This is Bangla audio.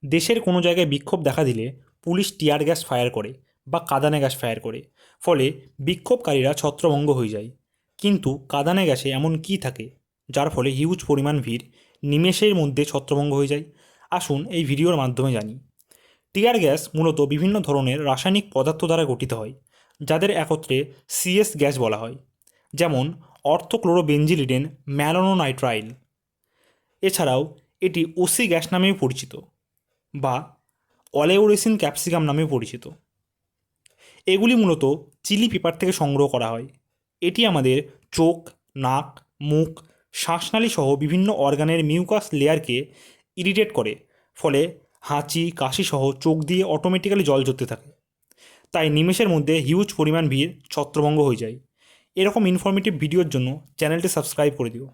দেশের কোনো জায়গায় বিক্ষোভ দেখা দিলে পুলিশ টিয়ার গ্যাস ফায়ার করে বা কাঁদানে গ্যাস ফায়ার করে, ফলে বিক্ষোভকারীরা ছত্রভঙ্গ হয়ে যায়। কিন্তু কাঁদানে গ্যাসে এমন কী থাকে যার ফলে হিউজ পরিমাণ ভিড় নিমেষের মধ্যে ছত্রভঙ্গ হয়ে যায়? আসুন এই ভিডিওর মাধ্যমে জানি। টিয়ার গ্যাস মূলত বিভিন্ন ধরনের রাসায়নিক পদার্থ দ্বারা গঠিত হয়, যাদের একত্রে সিএস গ্যাস বলা হয়, যেমন অর্থোক্লোরোবেনজিলিডেন ম্যালোনোনাইট্রাইল। এছাড়াও এটি ওসি গ্যাস নামেও পরিচিত বা অলেউরেসিন ক্যাপসিকাম নামেও পরিচিত। এগুলি মূলত চিলি পেপার থেকে সংগ্রহ করা হয়। এটি আমাদের চোখ, নাক, মুখ, শ্বাসনালী সহ বিভিন্ন অর্গানের মিউকাস লেয়ারকে ইরিটেট করে, ফলে হাঁচি, কাশি সহ চোখ দিয়ে অটোমেটিক্যালি জল ঝরতে থাকে। তাই নিমেষের মধ্যে হিউজ পরিমাণ ভিড় ছত্রভঙ্গ হয়ে যায়। এরকম ইনফরমেটিভ ভিডিওর জন্য চ্যানেলটি সাবস্ক্রাইব করে দিও।